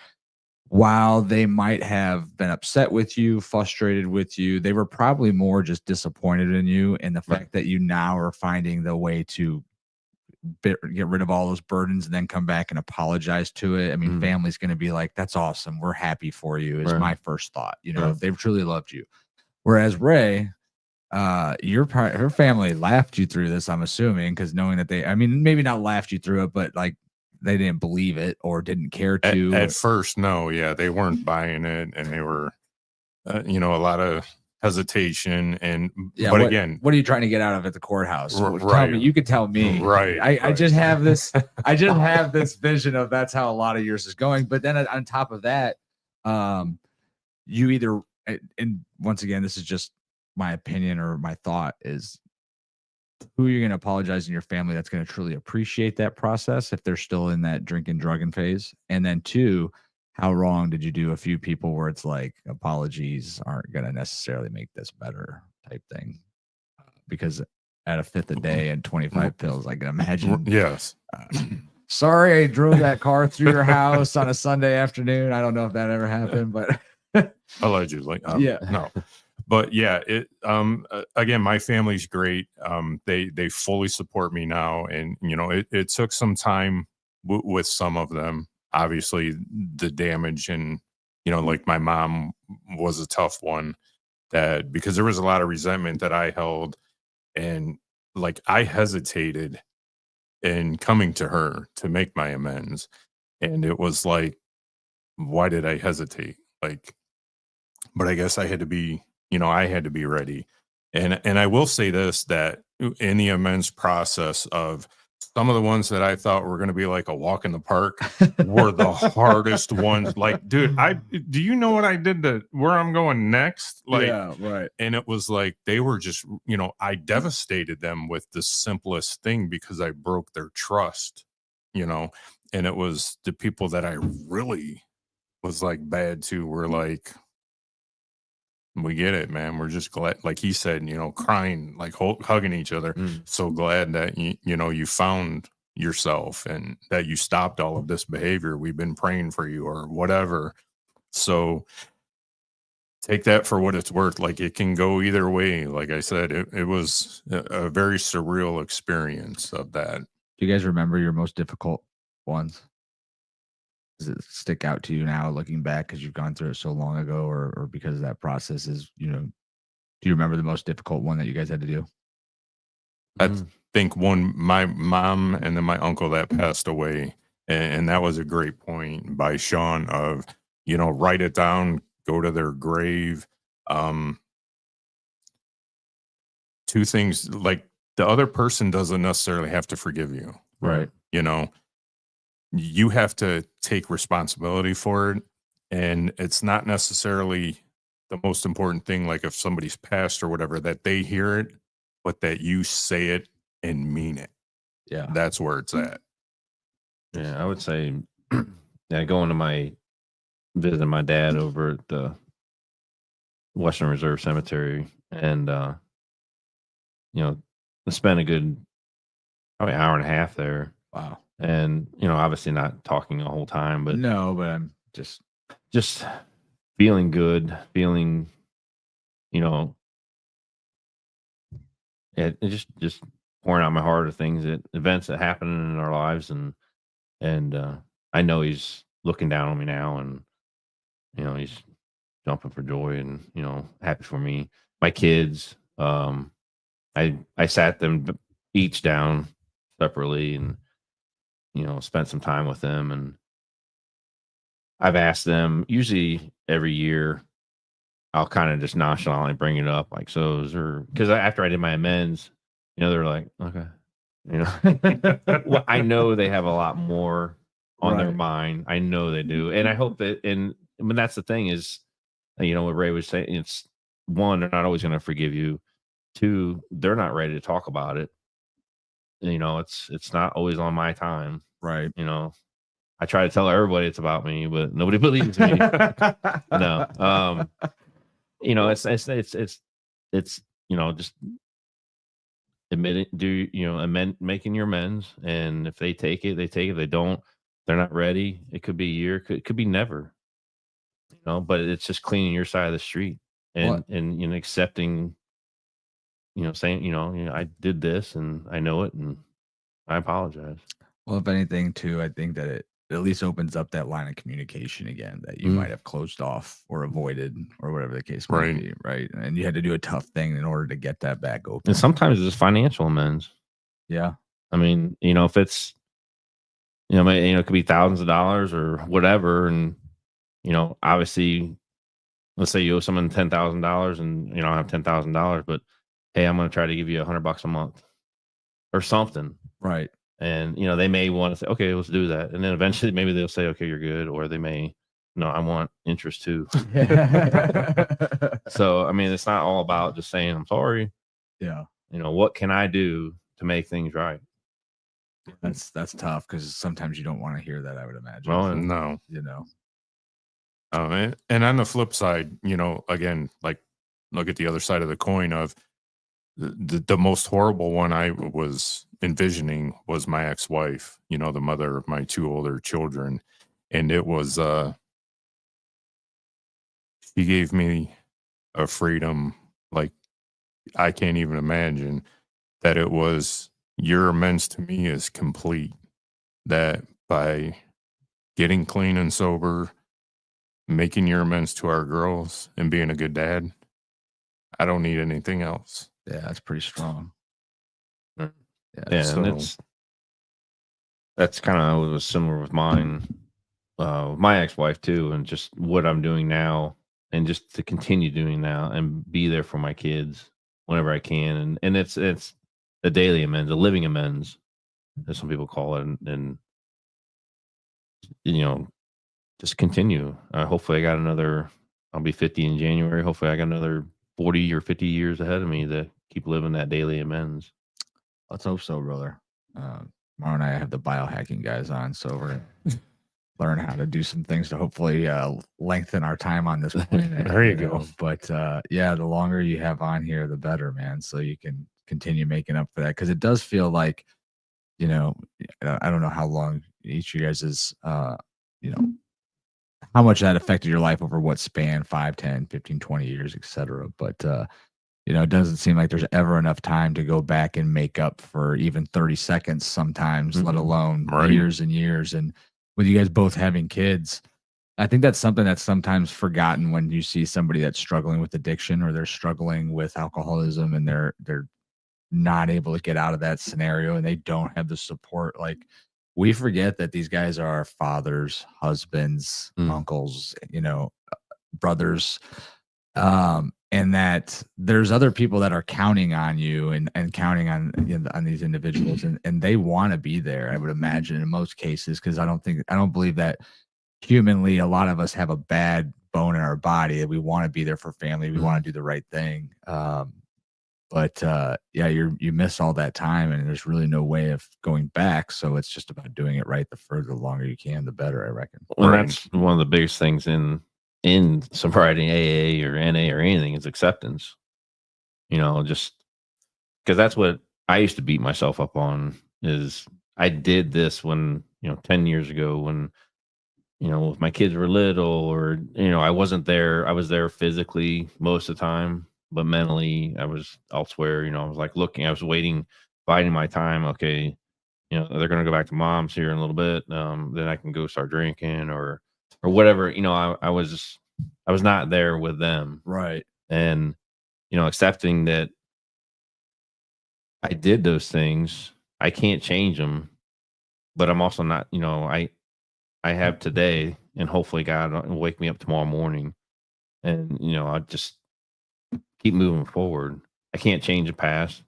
while they might have been upset with you, frustrated with you, they were probably more just disappointed in you and the fact that you now are finding the way to get rid of all those burdens and then come back and apologize to it. I mean, family's going to be like, that's awesome. We're happy for you is my first thought, you know, if they've truly loved you. Whereas Ray, her family laughed you through this, I'm assuming, because knowing that I mean, maybe not laughed you through it, but like they didn't believe it or didn't care to. At first, no, yeah, they weren't buying it, and they were, you know, a lot of hesitation. And yeah, but again, what are you trying to get out of at the courthouse? Tell right. me, you could tell me. Right. I just have this, I just have this vision of that's how a lot of yours is going. But then on top of that, you either, and once again, this is just my opinion or my thought, is who you're going to apologize in your family that's going to truly appreciate that process if they're still in that drinking drugging phase. And then 2, how wrong did you do a few people where it's like apologies aren't going to necessarily make this better type thing? Because at a fifth a day and 25 pills, I can imagine. Yes. Sorry, I drove that car through your house on a Sunday afternoon. I don't know if that ever happened, but Allegedly. yeah. No. But yeah, again, my family's great. They fully support me now, and you know, it took some time with some of them. Obviously, the damage, and you know, like my mom was a tough one, that because there was a lot of resentment that I held, and like I hesitated in coming to her to make my amends, and it was like, why did I hesitate? Like, but I guess I had to be, you know, I had to be ready. And I will say this, that in the amends process, of some of the ones that I thought were going to be like a walk in the park were the hardest ones. Like, dude, do you know what I did to where I'm going next? Like, yeah, right. and it was like, they were just, you know, I devastated them with the simplest thing because I broke their trust, you know, and it was the people that I really was like bad to were like, we get it, man. We're just glad, like he said, you know, crying, like hugging each other. So glad that you know, you found yourself and that you stopped all of this behavior. We've been praying for you or whatever. So take that for what it's worth. Like, it can go either way. Like I said, it was a very surreal experience of that. Do you guys remember your most difficult ones? Does it stick out to you now looking back because you've gone through it so long ago, or because that process is, do you remember the most difficult one that you guys had to do? I think my mom and then my uncle that passed away, and that was a great point by Shawn of, write it down, go to their grave. Two things, like, the other person doesn't necessarily have to forgive you. Right. You have to take responsibility for it. And it's not necessarily the most important thing, like if somebody's passed or whatever, that they hear it, but that you say it and mean it. Yeah. That's where it's at. Yeah, I would say, going to visiting my dad over at the Western Reserve Cemetery, and I spent a good probably hour and a half there. Wow. And obviously not talking the whole time, but No, but I'm just feeling good, feeling, it just pouring out my heart of events that happen in our lives, and I know he's looking down on me now, and he's jumping for joy, and happy for me. My kids, I sat them each down separately, and spent some time with them, and I've asked them, usually every year I'll kind of just nonchalantly bring it up, like, so is there, because after I did my amends, they're like, okay, well, I know they have a lot more on their Right. mind. I know they do, and I hope that, and when that's the thing is, what Ray was saying, it's one, they're not always going to forgive you. Two, they're not ready to talk about it. It's not always on my time. right. I try to tell everybody it's about me, but nobody believes me. No. It's just admitting, making your amends, and if they take it, they take it. If they don't, they're not ready. It could be a year, it could be never. But it's just cleaning your side of the street, and accepting, saying, I did this and I know it, and I apologize. Well, if anything, too, I think that it at least opens up that line of communication again that you might have closed off or avoided, or whatever the case might be, right? And you had to do a tough thing in order to get that back open. And sometimes it's financial amends. Yeah. I mean, if it's, it could be thousands of dollars or whatever, and obviously, let's say you owe someone $10,000, and I have $10,000, but hey, I'm going to try to give you $100 a month or something. Right. And, they may want to say, okay, let's do that. And then eventually maybe they'll say, okay, you're good. Or they may, no, I want interest too. So, I mean, it's not all about just saying, I'm sorry. Yeah. What can I do to make things right? That's tough, because sometimes you don't want to hear that, I would imagine. Well, No. And on the flip side, again, like, look at the other side of the coin of the most horrible one I was envisioning was my ex-wife, the mother of my two older children. And it was, she gave me a freedom like I can't even imagine, that it was, your amends to me is complete. That by getting clean and sober, making your amends to our girls, and being a good dad, I don't need anything else. yeah, that's pretty strong. Yeah, So- and that's kind of was similar with mine, my ex-wife too, and just what I'm doing now, and just to continue doing now, and be there for my kids whenever I can, and it's a daily amends, a living amends, as some people call it, and just continue. Hopefully, I'll be 50 in January. Hopefully, I got another 40 or 50 years ahead of me to keep living that daily amends. Let's hope so, brother. Tomorrow night I have the biohacking guys on, so we're gonna learn how to do some things to hopefully lengthen our time on this planet. There you go. But yeah, the longer you have on here, the better, man. So you can continue making up for that, because it does feel like, I don't know how long each of you guys is, how much that affected your life over what span, 5, 10, 15, 20 years, etc. But it doesn't seem like there's ever enough time to go back and make up for even 30 seconds sometimes, let Mhm. alone Right. years and years. And with you guys both having kids, I think that's something that's sometimes forgotten when you see somebody that's struggling with addiction or they're struggling with alcoholism and they're not able to get out of that scenario and they don't have the support. Like, we forget that these guys are fathers, husbands, Mm. uncles, brothers, and that there's other people that are counting on you and counting on these individuals, and they want to be there. I would imagine in most cases, because I don't believe that humanly a lot of us have a bad bone in our body that we want to be there for family. We want to do the right thing. But yeah, you miss all that time, and there's really no way of going back. So it's just about doing it right. The longer you can, the better, I reckon. Well, Right. that's one of the biggest things in sobriety, AA or NA or anything, is acceptance. Just because that's what I used to beat myself up on. Is I did this when 10 years ago, when if my kids were little, or I wasn't there. I was there physically most of the time, but mentally I was elsewhere. I was like looking, I was waiting, biding my time. Okay, they're gonna go back to mom's here in a little bit. Then I can go start drinking or whatever. I was not there with them. Right. And accepting that I did those things, I can't change them, but I'm also not. I have today, and hopefully God will wake me up tomorrow morning, and I just keep moving forward. I can't change the past.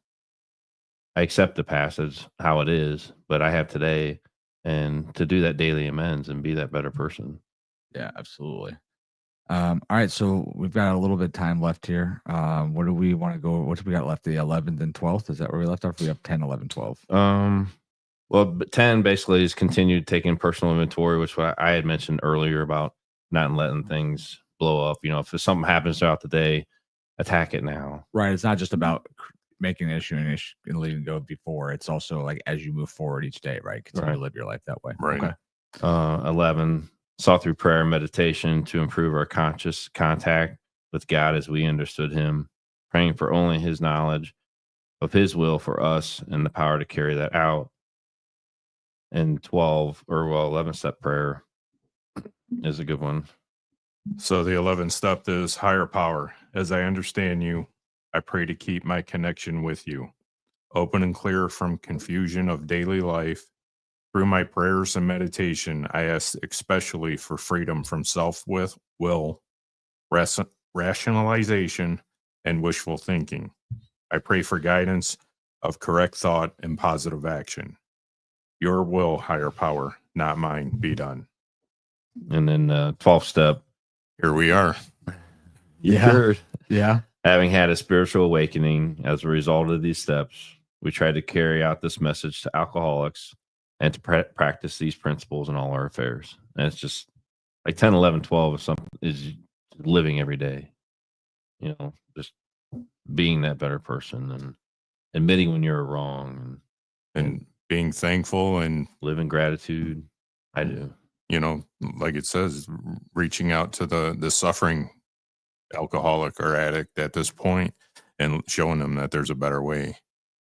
I accept the past as how it is, but I have today, and to do that daily amends and be that better person. Yeah, absolutely. All right, so we've got a little bit of time left here. What do we want to go? What do we got left? The 11th and 12th? Is that where we left off? We have 10, 11, 12. Well, but 10 basically is continued taking personal inventory, which I had mentioned earlier about not letting things blow up. If something happens throughout the day, attack it now. Right. It's not just about making an issue and leaving go before. It's also like as you move forward each day, right? Continue Right. to live your life that way. Right. Okay. 11, sought through prayer and meditation to improve our conscious contact with God as we understood Him, praying for only His knowledge of His will for us and the power to carry that out. And 11 step prayer is a good one. So the 11th step is higher power. As I understand you, I pray to keep my connection with you, open and clear from confusion of daily life. Through my prayers and meditation, I ask especially for freedom from self-will, rationalization, and wishful thinking. I pray for guidance of correct thought and positive action. Your will, higher power, not mine, be done. And then 12th step. Here we are. Yeah. Sure. Yeah. Having had a spiritual awakening as a result of these steps, we try to carry out this message to alcoholics and to practice these principles in all our affairs. And it's just like 10, 11, 12 is living every day, just being that better person and admitting when you're wrong And being thankful and, live in gratitude. I do. like it says, reaching out to the suffering alcoholic or addict at this point and showing them that there's a better way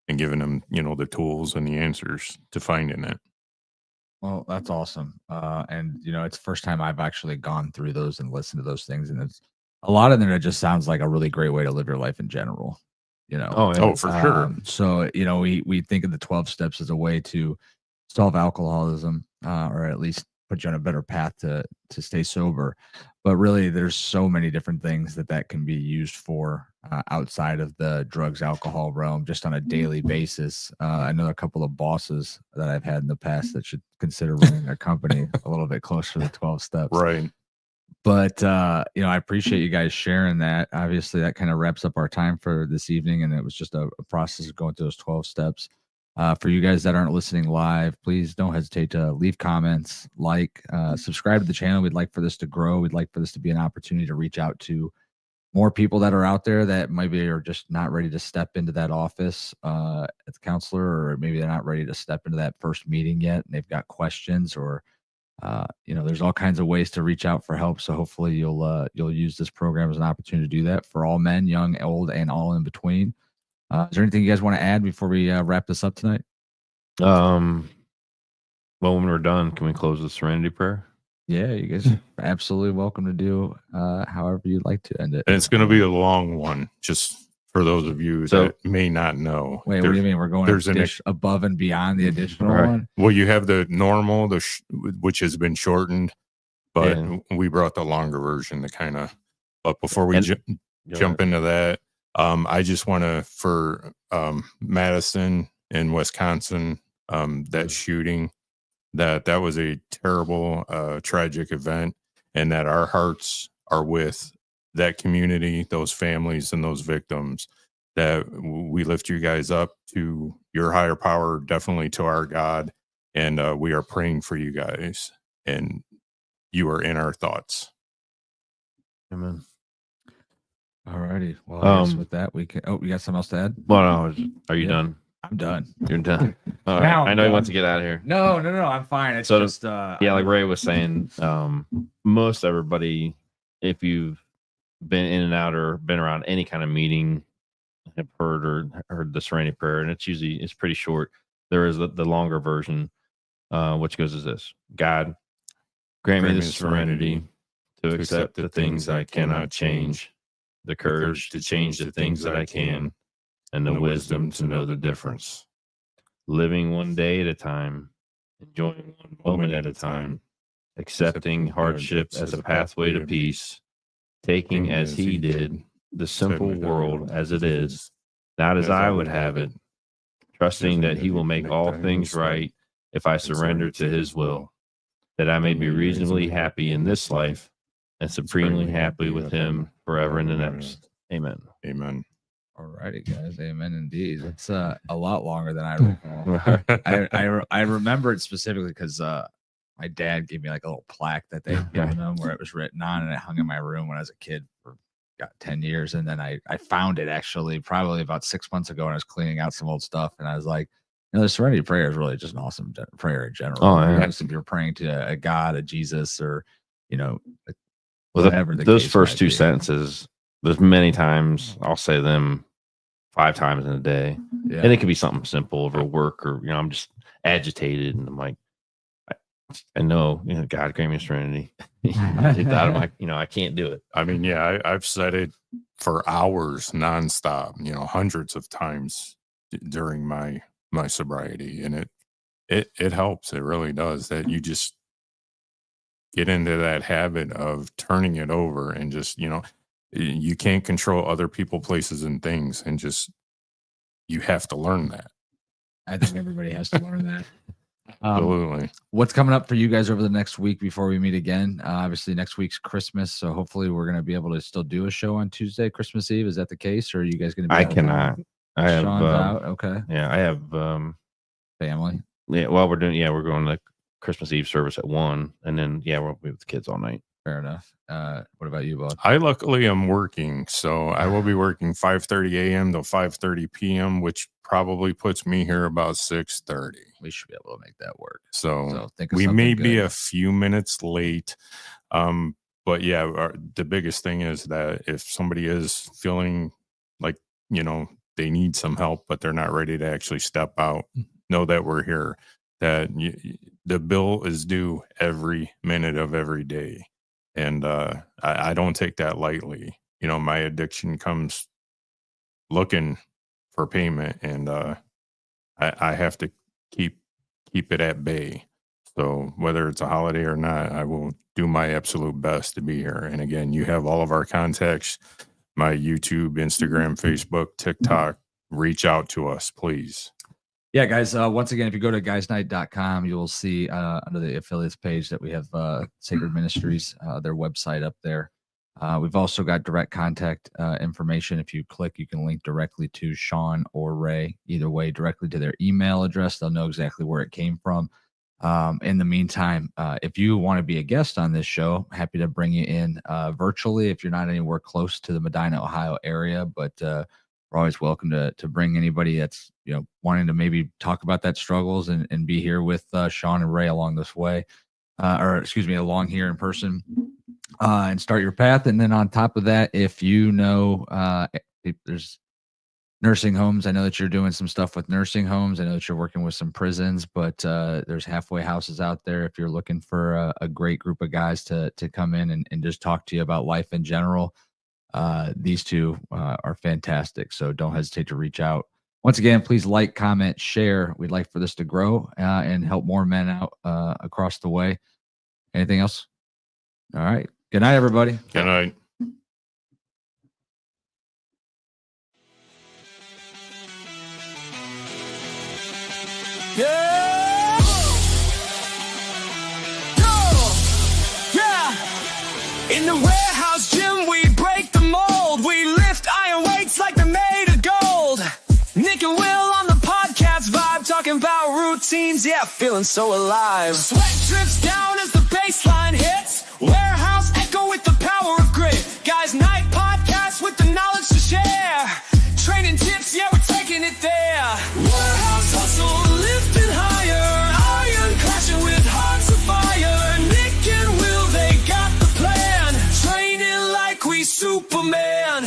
and giving them, the tools and the answers to finding it. Well, that's awesome. And it's the first time I've actually gone through those and listened to those things. And it's a lot of them. It just sounds like a really great way to live your life in general, Oh, yeah. Oh, for sure. So, we think of the 12 steps as a way to solve alcoholism, or at least put you on a better path to stay sober. But really, there's so many different things that can be used for outside of the drugs, alcohol realm, just on a daily basis. I know a couple of bosses that I've had in the past that should consider running their company a little bit closer to the 12 steps. Right. But I appreciate you guys sharing that. Obviously, that kind of wraps up our time for this evening, and it was just a process of going through those 12 steps. For you guys that aren't listening live, please don't hesitate to leave comments, subscribe to the channel. We'd like for this to grow. We'd like for this to be an opportunity to reach out to more people that are out there that maybe are just not ready to step into that office as a counselor, or maybe they're not ready to step into that first meeting yet, and they've got questions, or there's all kinds of ways to reach out for help. So hopefully you'll use this program as an opportunity to do that for all men, young, old, and all in between. Is there anything you guys want to add before we wrap this up tonight? Well, when we're done, can we close the serenity prayer? Yeah, you guys are absolutely welcome to do however you'd like to end it. And it's going to be a long one, just for those of you that may not know. Wait, what do you mean? We're going above and beyond the additional one? Well, you have the normal, which has been shortened, but we brought the longer version to kind of. But before we jump into that, I just want to, for Madison in Wisconsin, that shooting, that was a terrible, tragic event, and that our hearts are with that community, those families, and those victims. That we lift you guys up to your higher power, definitely to our God, and we are praying for you guys, and you are in our thoughts. Amen. All righty. Well, I guess with that, we can. Oh, you got something else to add? Well, no. Are you done? I'm done. You're done. All right. I know he wants to get out of here. No. I'm fine. It's just like Ray was saying, most everybody, if you've been in and out or been around any kind of meeting, have heard the serenity prayer, and it's pretty short. There is the longer version, which goes as this: God, grant me the serenity to accept the things I cannot change, the courage to change the things that I can, and the wisdom to know the difference. Living one day at a time, enjoying one moment at a time, accepting hardship as a pathway to peace, taking as he did the simple world as it is, not as I would have it, trusting that he will make all things right if I surrender to his will, that I may be reasonably happy in this life and supremely happy with him forever in the next. Amen. Amen. All righty, guys. Amen. Indeed. It's a lot longer than I recall. I remember it specifically because my dad gave me like a little plaque that they had given him where it was written on, and it hung in my room when I was a kid for 10 years. And then I found it actually probably about 6 months ago when I was cleaning out some old stuff, and I was like, the serenity prayer is really just an awesome prayer in general. Oh, yeah. If you're praying to a God, a Jesus, or whatever. Those first two sentences, there's many times I'll say them 5 times in a day, and it could be something simple over work, or I'm just agitated, and I'm like, I know, God, grant me serenity. It's out of my, I can't do it. I mean, I've said it for hours nonstop, hundreds of times during my sobriety, and it helps. It really does. That you just get into that habit of turning it over, and just you can't control other people, places, and things, and just you have to learn that. I think everybody has to learn that. Absolutely. What's coming up for you guys over the next week before we meet again? Obviously, next week's Christmas, so hopefully we're going to be able to still do a show on Tuesday, Christmas Eve. Is that the case, or are you guys going to be? I cannot. I have Shawn's out. Okay. Yeah, I have family. Yeah, well, we're going to Christmas Eve service at 1, and then we'll be with the kids all night. Fair enough. What about you, bud? I luckily am working, so I will be working 5:30 a.m. to 5:30 p.m., which probably puts me here about 6:30. We should be able to make that work. So we may be a few minutes late, but the biggest thing is that if somebody is feeling like they need some help, but they're not ready to actually step out, know that we're here. That the bill is due every minute of every day. And I don't take that lightly. My addiction comes looking for payment, and I have to keep it at bay. So whether it's a holiday or not, I will do my absolute best to be here. And again, you have all of our contacts, my YouTube, Instagram, Facebook, TikTok. Reach out to us, please. Yeah, guys. Once again, if you go to guysnight.com, you will see under the affiliates page that we have Sacred Ministries, their website up there. We've also got direct contact information. If you click, you can link directly to Shawn or Ray. Either way, directly to their email address. They'll know exactly where it came from. In the meantime, if you want to be a guest on this show, happy to bring you in virtually if you're not anywhere close to the Medina, Ohio area. But we're always welcome to bring anybody that's wanting to maybe talk about that struggles and be here with Shawn and Ray along this way. or excuse me, along here in person, and start your path. And then on top of that, if you know, if there's nursing homes, I know that you're doing some stuff with nursing homes. I know that you're working with some prisons, but there's halfway houses out there. If you're looking for a great group of guys to come in and just talk to you about life in general, these two are fantastic. So don't hesitate to reach out. Once again, please like, comment, share. We'd like for this to grow and help more men out across the way. Anything else? All right. Good night, everybody. Good night. Yeah! Yeah! In the warehouse gym, we break the mold. We lift iron weights like they're made of gold. Nick and Will on the podcast vibe, talking about routines, yeah, feeling so alive. Sweat drips down as the baseline hits. Warehouse echo with the power of grit. Guys, night podcast with the knowledge to share. Training tips, yeah, we're taking it there. Warehouse hustle, lifting higher. Iron clashing with hearts of fire. Nick and Will, they got the plan. Training like we Superman.